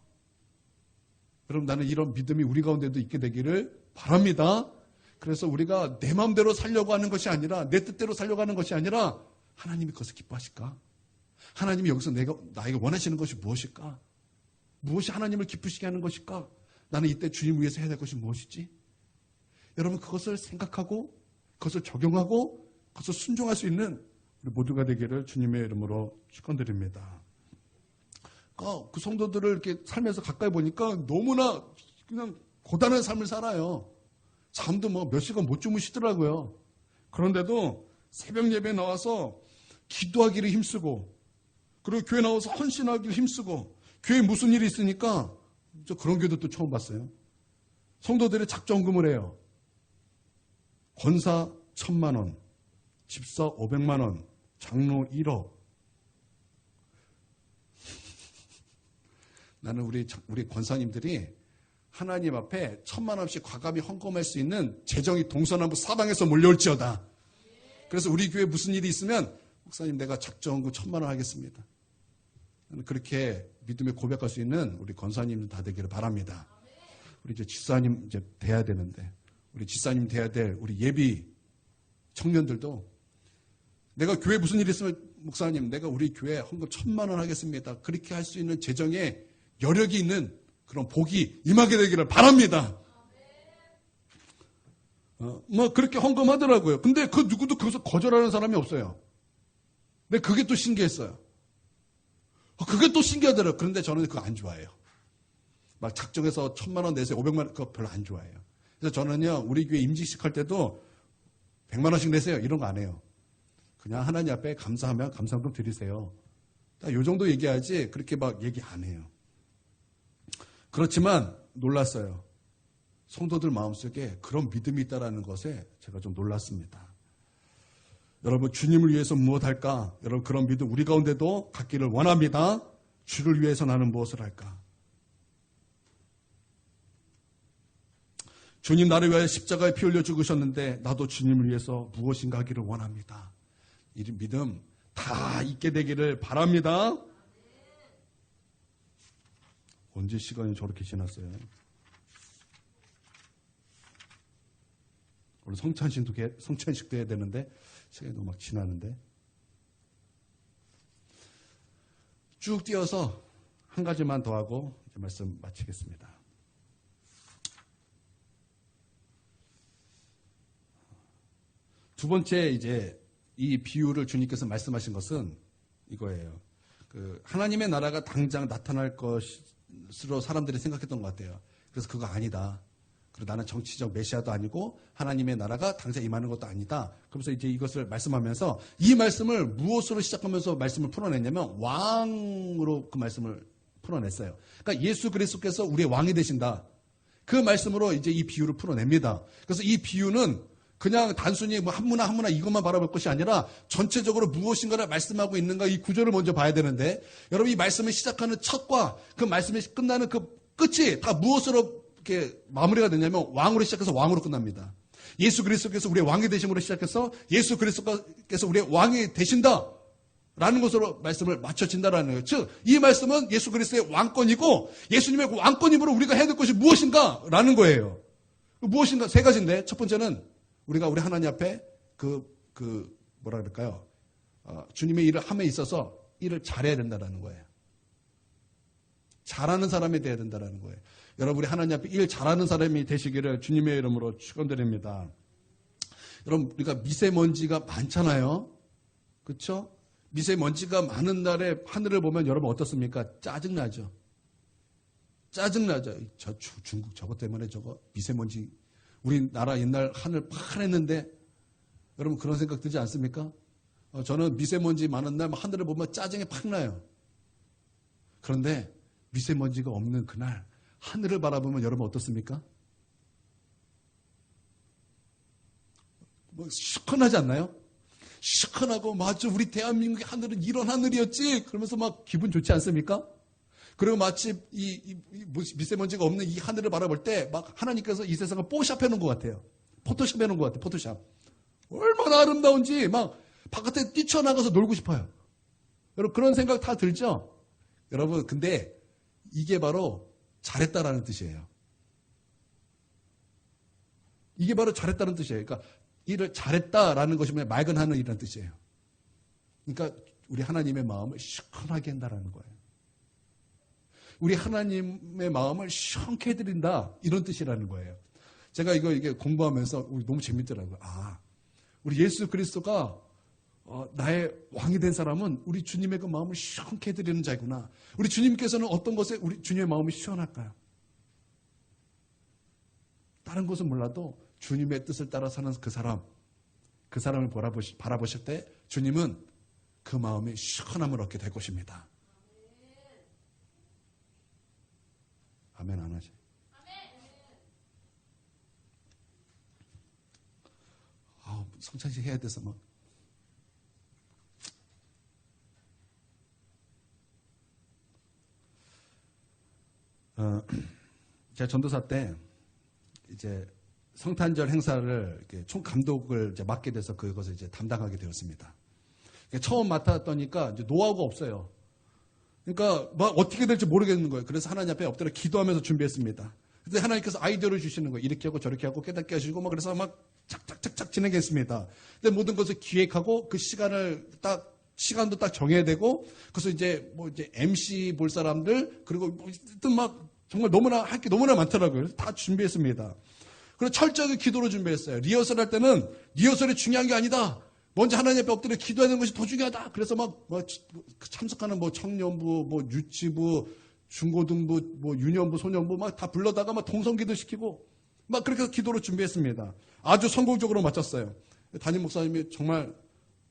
S1: 여러분 나는 이런 믿음이 우리 가운데도 있게 되기를 바랍니다. 그래서 우리가 내 마음대로 살려고 하는 것이 아니라 내 뜻대로 살려고 하는 것이 아니라 하나님이 그것을 기뻐하실까? 하나님이 여기서 나에게 원하시는 것이 무엇일까? 무엇이 하나님을 기쁘시게 하는 것일까? 나는 이때 주님 위해서 해야 될 것이 무엇이지? 여러분 그것을 생각하고 그것을 적용하고 그것을 순종할 수 있는 우리 모두가 되기를 주님의 이름으로 축원드립니다. 그 성도들을 이렇게 살면서 가까이 보니까 너무나 그냥 고단한 삶을 살아요. 잠도 뭐 몇 시간 못 주무시더라고요. 그런데도 새벽 예배에 나와서 기도하기를 힘쓰고 그리고 교회 나와서 헌신하기를 힘쓰고 교회에 무슨 일이 있으니까 저 그런 교회도 또 처음 봤어요. 성도들이 작정금을 해요. 권사 1,000만 원, 집사 500만 원, 장로 1억. 나는 우리 권사님들이 하나님 앞에 1,000만 원씩 과감히 헌금할 수 있는 재정이 동서남북 사방에서 몰려올지어다. 그래서 우리 교회에 무슨 일이 있으면 목사님 내가 작정금 1,000만 원 하겠습니다. 그렇게 믿음에 고백할 수 있는 우리 권사님 다 되기를 바랍니다. 우리 이제 집사님 이제 돼야 되는데 우리 집사님 돼야 될 우리 예비 청년들도 내가 교회에 무슨 일이 있으면 목사님 내가 우리 교회 헌금 1,000만 원 하겠습니다. 그렇게 할 수 있는 재정에 여력이 있는 그런 복이 임하게 되기를 바랍니다. 뭐 그렇게 헌금하더라고요. 근데 그 누구도 그것을 거절하는 사람이 없어요. 근데 그게 또 신기했어요. 그게 또 신기하더라고요. 그런데 저는 그거 안 좋아해요. 막 작정해서 1,000만 원 내세요, 500만 원, 그거 별로 안 좋아해요. 그래서 저는요, 우리 교회 임직식 할 때도 100만 원씩 내세요, 이런 거 안 해요. 그냥 하나님 앞에 감사하면 감사한금 드리세요. 딱 요 정도 얘기하지 그렇게 막 얘기 안 해요. 그렇지만 놀랐어요. 성도들 마음속에 그런 믿음이 있다는 것에 제가 좀 놀랐습니다. 여러분, 주님을 위해서 무엇할까? 여러분, 그런 믿음 우리 가운데도 갖기를 원합니다. 주를 위해서 나는 무엇을 할까? 주님 나를 위하여 십자가에 피 흘려 죽으셨는데 나도 주님을 위해서 무엇인가 하기를 원합니다. 이 믿음 다 있게 되기를 바랍니다. 언제 시간이 저렇게 지났어요? 오늘 성찬식도 해야 되는데 시간이 너무 막 지나는데. 쭉 띄어서 한 가지만 더 하고 이제 말씀 마치겠습니다. 두 번째, 이제 이 비유를 주님께서 말씀하신 것은 이거예요. 하나님의 나라가 당장 나타날 것으로 사람들이 생각했던 것 같아요. 그래서 그거 아니다. 그리고 나는 정치적 메시아도 아니고 하나님의 나라가 당장 임하는 것도 아니다. 그러면서 이제 이것을 말씀하면서 이 말씀을 무엇으로 시작하면서 말씀을 풀어냈냐면 왕으로 그 말씀을 풀어냈어요. 그러니까 예수 그리스도께서 우리의 왕이 되신다. 그 말씀으로 이제 이 비유를 풀어냅니다. 그래서 이 비유는 그냥 단순히 뭐 한문화 이것만 바라볼 것이 아니라 전체적으로 무엇인가를 말씀하고 있는가, 이 구조를 먼저 봐야 되는데, 여러분, 이 말씀을 시작하는 첫과 그 말씀이 끝나는 그 끝이 다 무엇으로 이렇게 마무리가 되냐면 왕으로 시작해서 왕으로 끝납니다. 예수 그리스도께서 우리의 왕이 되심으로 시작해서 예수 그리스도께서 우리의 왕이 되신다 라는 것으로 말씀을 맞춰진다라는 거예요. 즉, 이 말씀은 예수 그리스도의 왕권이고 예수님의 그 왕권임으로 우리가 해야 될 것이 무엇인가 라는 거예요. 무엇인가 세 가지인데, 첫 번째는 우리가 우리 하나님 앞에 뭐라 그럴까요? 주님의 일을 함에 있어서 일을 잘해야 된다는 거예요. 잘하는 사람이 돼야 된다는 거예요. 여러분, 우리 하나님 앞에 일 잘하는 사람이 되시기를 주님의 이름으로 축원드립니다. 여러분, 우리가 미세먼지가 많잖아요. 그렇죠? 미세먼지가 많은 날에 하늘을 보면 여러분 어떻습니까? 짜증나죠. 짜증나죠. 중국 저것 때문에 저거 미세먼지, 우리나라 옛날 하늘 파랬는데 여러분 그런 생각 들지 않습니까? 저는 미세먼지 많은 날 하늘을 보면 짜증이 팍 나요. 그런데 미세먼지가 없는 그날 하늘을 바라보면 여러분 어떻습니까? 뭐 시원하지 않나요? 시원하고, 맞아, 우리 대한민국의 하늘은 이런 하늘이었지 그러면서 막 기분 좋지 않습니까? 그리고 마치 이 미세먼지가 없는 이 하늘을 바라볼 때 막 하나님께서 이 세상을 뽀샵해 놓은 것 같아요. 포토샵 해 놓은 것 같아요. 포토샵. 얼마나 아름다운지 막 바깥에 뛰쳐나가서 놀고 싶어요. 여러분 그런 생각 다 들죠? 여러분 근데 이게 바로 잘했다라는 뜻이에요. 이게 바로 잘했다는 뜻이에요. 그러니까 일을 잘했다라는 것이 맑은 하늘이라는 뜻이에요. 그러니까 우리 하나님의 마음을 시원하게 한다라는 거예요. 우리 하나님의 마음을 시원케 해드린다, 이런 뜻이라는 거예요. 제가 이게 공부하면서 너무 재밌더라고요. 우리 예수 그리스도가 나의 왕이 된 사람은 우리 주님의 그 마음을 시원케 해드리는 자이구나. 우리 주님께서는 어떤 것에 우리 주님의 마음이 시원할까요? 다른 것은 몰라도 주님의 뜻을 따라 사는 그 사람을 바라보실 때 주님은 그 마음의 시원함을 얻게 될 것입니다. 아멘 안 하지? 성찬식 해야 돼서 막. 제가 전도사 때 이제 성탄절 행사를 이렇게 총 감독을 이제 맡게 돼서 그것을 이제 담당하게 되었습니다. 처음 맡았더니까 이제 노하우가 없어요. 그러니까 뭐 어떻게 될지 모르겠는 거예요. 그래서 하나님 앞에 엎드려 기도하면서 준비했습니다. 근데 하나님께서 아이디어를 주시는 거예요. 이렇게 하고 저렇게 하고 깨닫게 하시고 막 그래서 막 착착착착 진행했습니다. 근데 모든 것을 기획하고 그 시간도 딱 정해야 되고, 그래서 이제 MC 볼 사람들, 그리고 막 정말 너무나 할 게 너무나 많더라고요. 그래서 다 준비했습니다. 그리고 철저하게 기도로 준비했어요. 리허설 할 때는 리허설이 중요한 게 아니다. 먼저 하나님 앞에 엎드려 기도하는 것이 더 중요하다. 그래서 막 참석하는 청년부, 유치부, 중고등부, 뭐 유년부, 소년부 막 다 불러다가 막 동성기도 시키고 막 그렇게 해서 기도로 준비했습니다. 아주 성공적으로 마쳤어요. 담임 목사님이 정말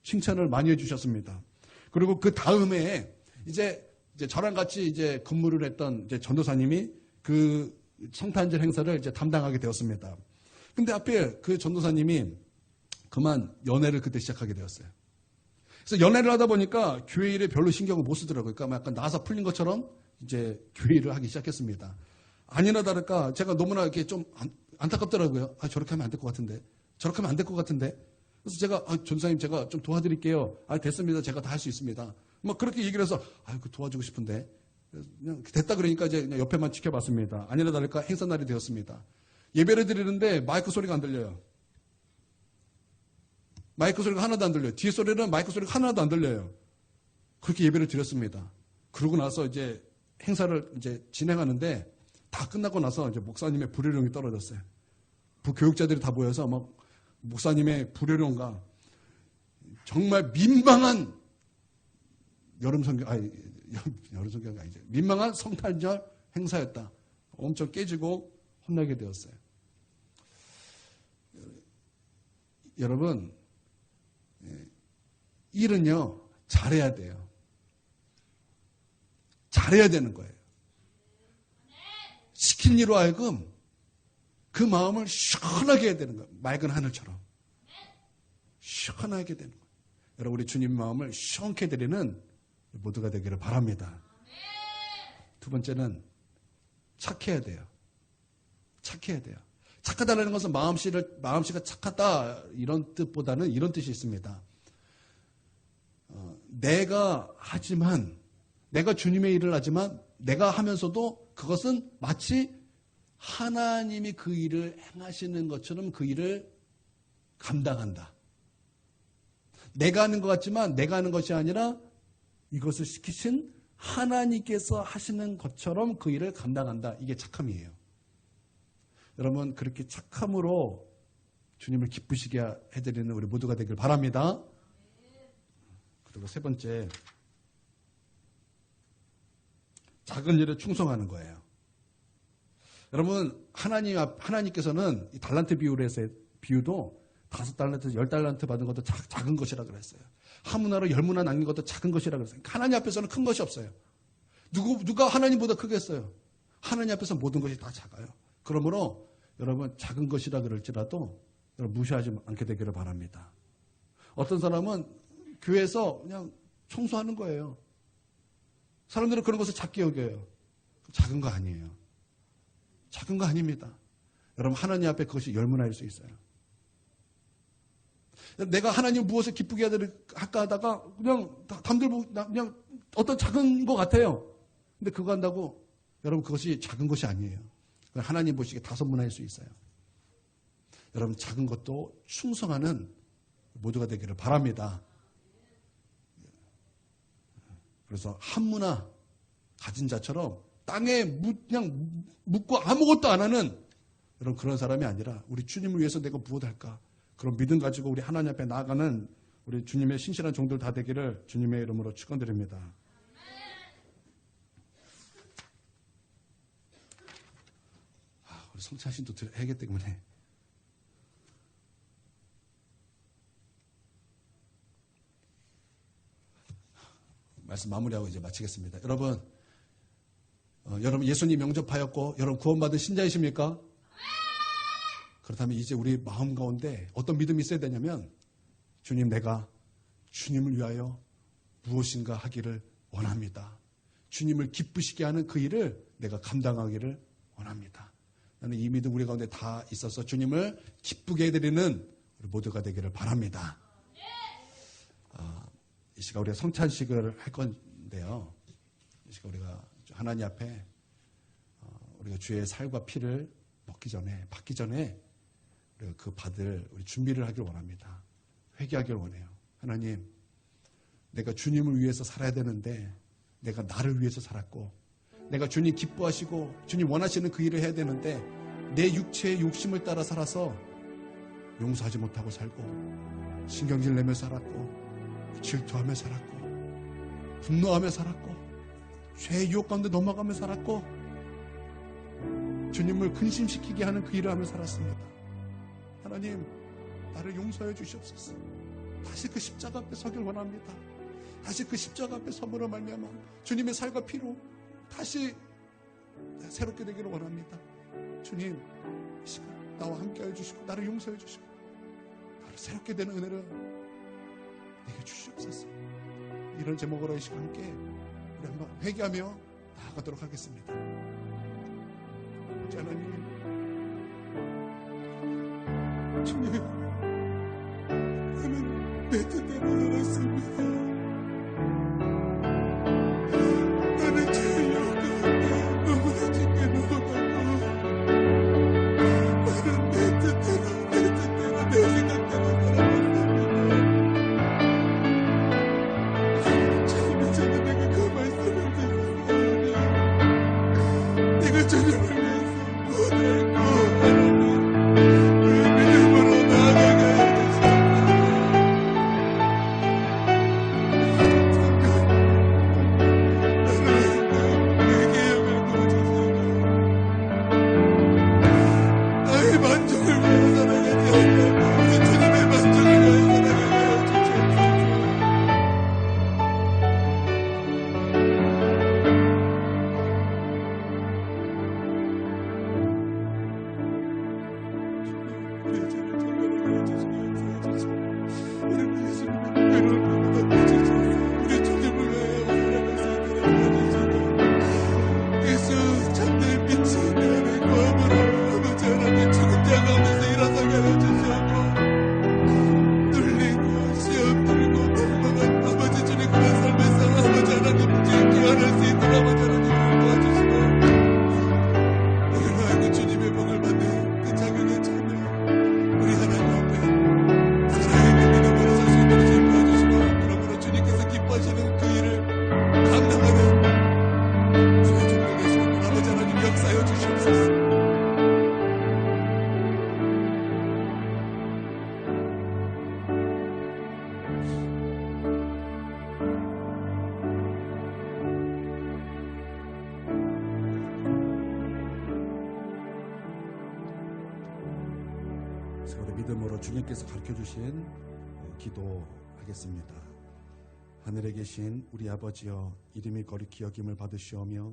S1: 칭찬을 많이 해주셨습니다. 그리고 그 다음에 이제 저랑 같이 이제 근무를 했던 이제 전도사님이 그 성탄절 행사를 이제 담당하게 되었습니다. 근데 하필 그 전도사님이 그만 연애를 그때 시작하게 되었어요. 그래서 연애를 하다 보니까 교회 일에 별로 신경을 못 쓰더라고요. 그러니까 약간 나사 풀린 것처럼 이제 교회 일을 하기 시작했습니다. 아니나 다를까 제가 너무나 이렇게 좀 안타깝더라고요. 아, 저렇게 하면 안 될 것 같은데. 저렇게 하면 안 될 것 같은데. 그래서 제가 전도사님 제가 좀 도와드릴게요. 아, 됐습니다. 제가 다 할 수 있습니다. 막 그렇게 얘기를 해서 그 도와주고 싶은데 그냥 됐다 그러니까 이제 그냥 옆에만 지켜봤습니다. 아니나 다를까 행사 날이 되었습니다. 예배를 드리는데 마이크 소리가 안 들려요. 마이크 소리가 하나도 안 들려요. 뒤에 소리는 마이크 소리가 하나도 안 들려요. 그렇게 예배를 드렸습니다. 그러고 나서 이제 행사를 이제 진행하는데 다 끝나고 나서 이제 목사님의 불효령이 떨어졌어요. 부교육자들이 다 모여서 막 목사님의 불효령과 정말 민망한 여름 성경이 아니죠. 민망한 성탄절 행사였다. 엄청 깨지고 혼나게 되었어요. 여러분, 일은요, 잘해야 돼요. 잘해야 되는 거예요. 시킨 이로 하여금 그 마음을 시원하게 해야 되는 거예요. 맑은 하늘처럼. 시원하게 되는 거예요. 여러분, 우리 주님 마음을 시원케 드리는 모두가 되기를 바랍니다. 두 번째는 착해야 돼요. 착해야 돼요. 착하다는 것은 마음씨가 착하다 이런 뜻보다는 이런 뜻이 있습니다. 내가 주님의 일을 하지만 내가 하면서도 그것은 마치 하나님이 그 일을 행하시는 것처럼 그 일을 감당한다. 내가 하는 것 같지만 내가 하는 것이 아니라 이것을 시키신 하나님께서 하시는 것처럼 그 일을 감당한다. 이게 착함이에요. 여러분, 그렇게 착함으로 주님을 기쁘시게 해드리는 우리 모두가 되길 바랍니다. 그리고 세 번째, 작은 일에 충성하는 거예요. 여러분, 하나님께서는 이 달란트 비유도 5달란트, 10달란트 받은 것도 작은 것이라 그랬어요. 한 문화로 10문화 남긴 것도 작은 것이라 그랬어요. 하나님 앞에서는 큰 것이 없어요. 누가 하나님보다 크겠어요? 하나님 앞에서 모든 것이 다 작아요. 그러므로 여러분, 작은 것이라 그럴지라도 여러분 무시하지 않게 되기를 바랍니다. 어떤 사람은 교회에서 그냥 청소하는 거예요. 사람들은 그런 것을 작게 여겨요. 작은 거 아니에요. 작은 거 아닙니다. 여러분, 하나님 앞에 그것이 열문화일 수 있어요. 내가 하나님 무엇을 기쁘게 할까 하다가 그냥 담들고 그냥 어떤 작은 거 같아요. 근데 그거 한다고 여러분 그것이 작은 것이 아니에요. 하나님 보시기에 5문화일 수 있어요. 여러분, 작은 것도 충성하는 모두가 되기를 바랍니다. 그래서 한 문화 가진 자처럼 땅에 그냥 묻고 아무것도 안 하는 여러분 그런 사람이 아니라 우리 주님을 위해서 내가 무엇할까? 그런 믿음 가지고 우리 하나님 앞에 나아가는 우리 주님의 신실한 종들 다 되기를 주님의 이름으로 축원드립니다. 우리 성찬신도 해야기 때문에 말씀 마무리하고 이제 마치겠습니다. 여러분 예수님 영접하였고 여러분 구원받은 신자이십니까? 그렇다면 이제 우리 마음 가운데 어떤 믿음이 있어야 되냐면 주님, 내가 주님을 위하여 무엇인가 하기를 원합니다. 주님을 기쁘시게 하는 그 일을 내가 감당하기를 원합니다. 나는 이 믿음 우리 가운데 다 있어서 주님을 기쁘게 해드리는 우리 모두가 되기를 바랍니다. 이 시간 우리가 성찬식을 할 건데요. 이 시간 우리가 하나님 앞에 우리가 주의 살과 피를 받기 전에 우리가 그 받을 우리 준비를 하길 원합니다. 회개하길 원해요. 하나님, 내가 주님을 위해서 살아야 되는데 내가 나를 위해서 살았고, 내가 주님 기뻐하시고 주님 원하시는 그 일을 해야 되는데 내 육체의 욕심을 따라 살아서 용서하지 못하고 살고, 신경질 내며 살았고, 질투하며 살았고, 분노하며 살았고, 죄의 유혹 가운데 넘어가며 살았고 주님을 근심시키게 하는 그 일을 하며 살았습니다. 하나님, 나를 용서해 주시옵소서. 다시 그 십자가 앞에 서길 원합니다. 다시 그 십자가 앞에 서므로 말미암아 주님의 살과 피로 다시 새롭게 되기를 원합니다. 주님, 이 시간 나와 함께 해주시고 나를 용서해 주시고 나를 새롭게 되는 은혜를 내게 주시옵소서. 이런 제목으로 이 시간 함께 우리 한번 회개하며 나아가도록 하겠습니다. 하나님, 주님, 나는 내 뜻대로 살았습니다. 나는 죄의 가운데 너무나 짙게 넘어가고 나는 내 뜻대로 내 생각대로 살아왔습니다. 주님, 저는 내가 그 말씀을 듣습니다. 내가 주님을 위해서 무엇을 했고 하나님 그 믿음으로 나아가게 해주시옵소서. 우리 믿음으로 주님께서 가르쳐주신 기도하겠습니다. 하늘에 계신 우리 아버지여, 이름이 거룩히 여김을 받으시오며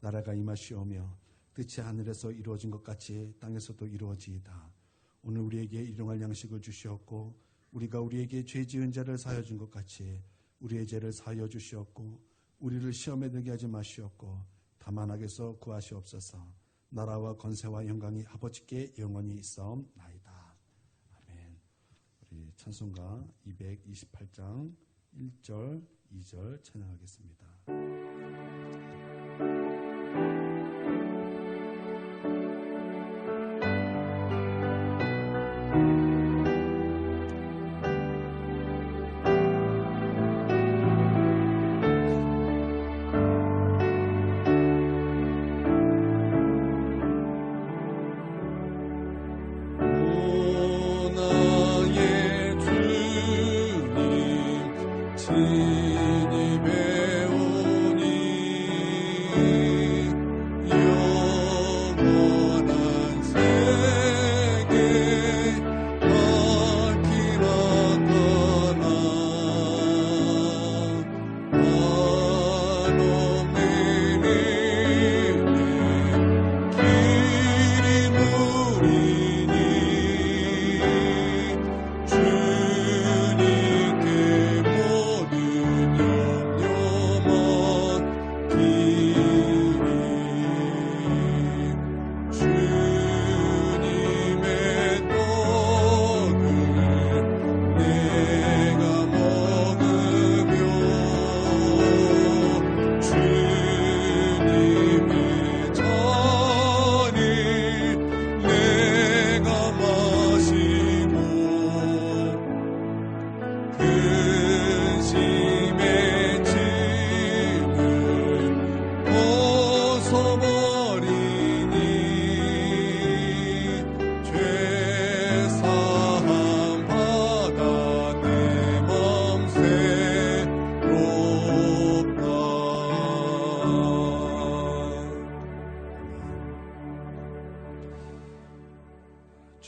S1: 나라가 임하시오며 뜻이 하늘에서 이루어진 것 같이 땅에서도 이루어지이다. 오늘 우리에게 일용할 양식을 주시옵고 우리가 우리에게 죄 지은 자를 사하여 준 것 같이 우리의 죄를 사하여 주시옵고 우리를 시험에 들게 하지 마시옵고 다만 악에서 구하시옵소서. 나라와 권세와 영광이 아버지께 영원히 있사옵나이다. 아멘. 우리 찬송가 228장 1절 2절 찬양하겠습니다.
S2: 진이 배우니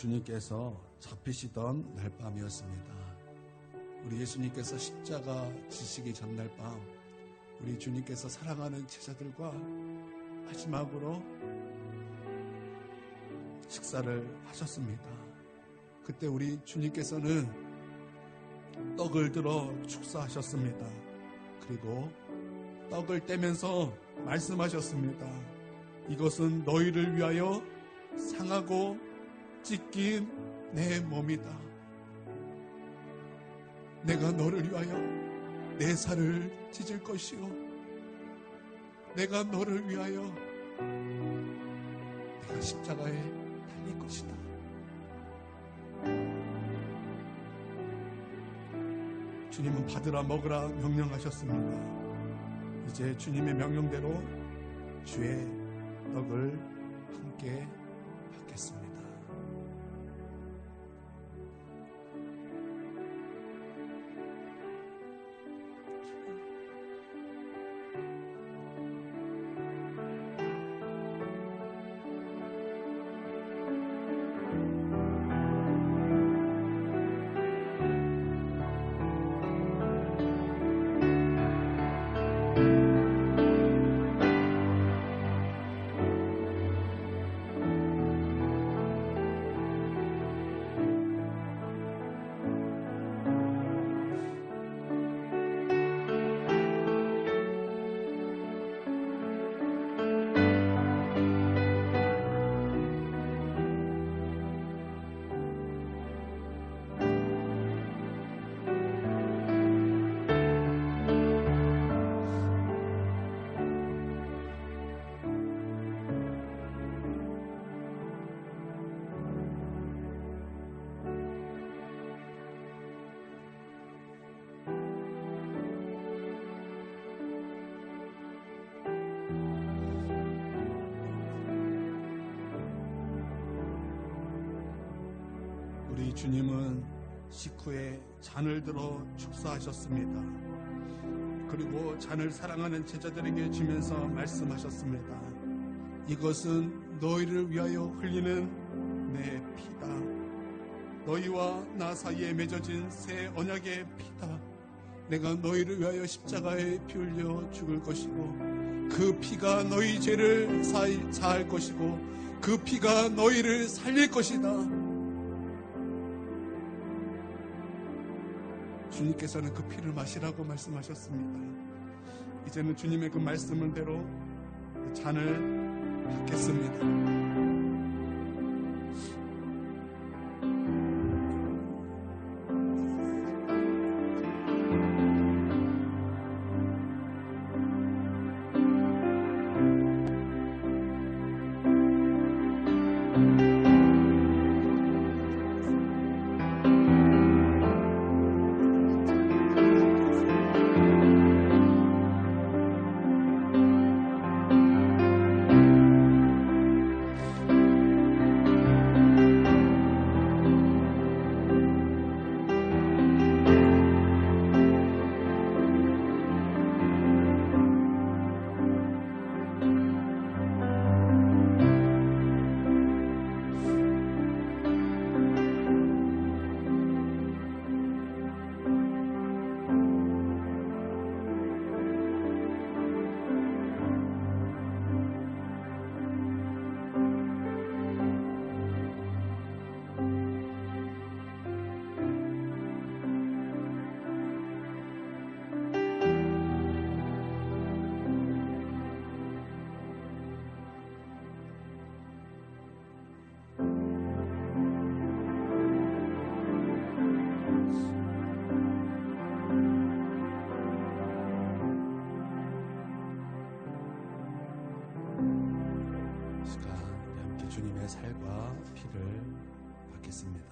S1: 주님께서 잡히시던 날밤이었습니다. 우리 예수님께서 십자가 지시기 전날 밤, 우리 주님께서 사랑하는 제자들과 마지막으로 식사를 하셨습니다. 그때 우리 주님께서는 떡을 들어 축사하셨습니다. 그리고 떡을 떼면서 말씀하셨습니다. 이것은 너희를 위하여 상하고 찢긴 내 몸이다. 내가 너를 위하여 내 살을 찢을 것이요, 내가 너를 위하여 내가 십자가에 달릴 것이다. 주님은 받으라 먹으라 명령하셨습니다. 이제 주님의 명령대로 주의 떡을 함께 받겠습니다. 우리 주님은 식후에 잔을 들어 축사하셨습니다. 그리고 잔을 사랑하는 제자들에게 주면서 말씀하셨습니다. 이것은 너희를 위하여 흘리는 내 피다. 너희와 나 사이에 맺어진 새 언약의 피다. 내가 너희를 위하여 십자가에 피 흘려 죽을 것이고, 그 피가 너희 죄를 사할 것이고, 그 피가 너희를 살릴 것이다. 주님께서는 그 피를 마시라고 말씀하셨습니다. 이제는 주님의 그 말씀대로 그 잔을 받겠습니다. 주님의 살과 피를 받겠습니다.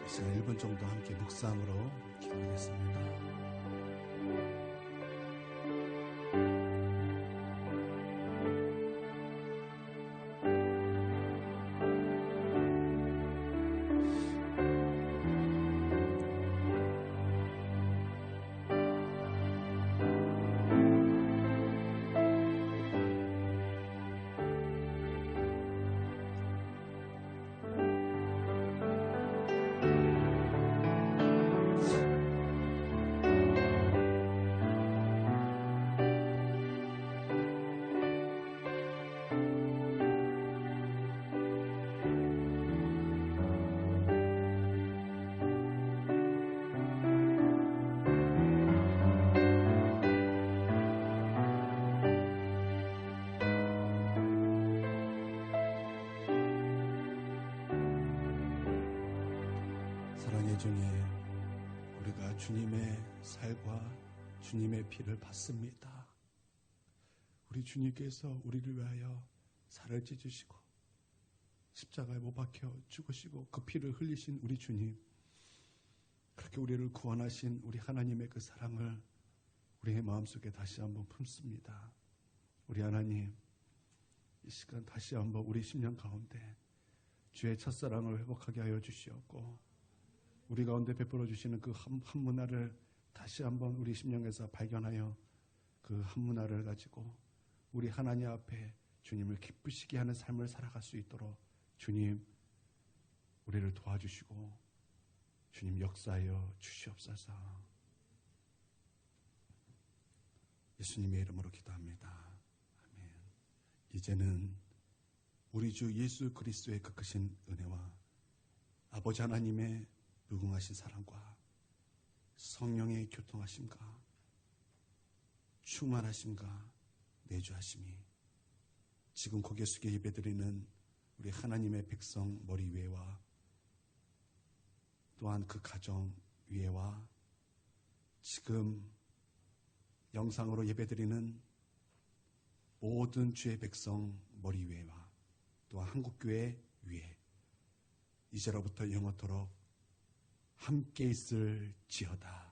S1: 시간 1분 정도 함께 묵상으로 기도하겠습니다. 중에 우리가 주님의 살과 주님의 피를 받습니다. 우리 주님께서 우리를 위하여 살을 찢으시고 십자가에 못 박혀 죽으시고 그 피를 흘리신 우리 주님, 그렇게 우리를 구원하신 우리 하나님의 그 사랑을 우리의 마음속에 다시 한번 품습니다. 우리 하나님, 이 시간 다시 한번 우리 심령 가운데 주의 첫사랑을 회복하게 하여 주시옵고, 우리 가운데 베풀어 주시는 그 한 문화를 다시 한번 우리 심령에서 발견하여 그 한 문화를 가지고 우리 하나님 앞에 주님을 기쁘시게 하는 삶을 살아갈 수 있도록 주님, 우리를 도와주시고 주님 역사하여 주시옵소서. 예수님의 이름으로 기도합니다. 아멘. 이제는 우리 주 예수 그리스도의 그 크신 은혜와 아버지 하나님의 무궁하신 사랑과 성령의 교통하심과 충만하심과 내주하심이 지금 고개 숙여 예배드리는 우리 하나님의 백성 머리 위에와 또한 그 가정 위에와 지금 영상으로 예배드리는 모든 주의 백성 머리 위에와 또한 한국교회 위에 이제로부터 영원토록 함께 있을지어다.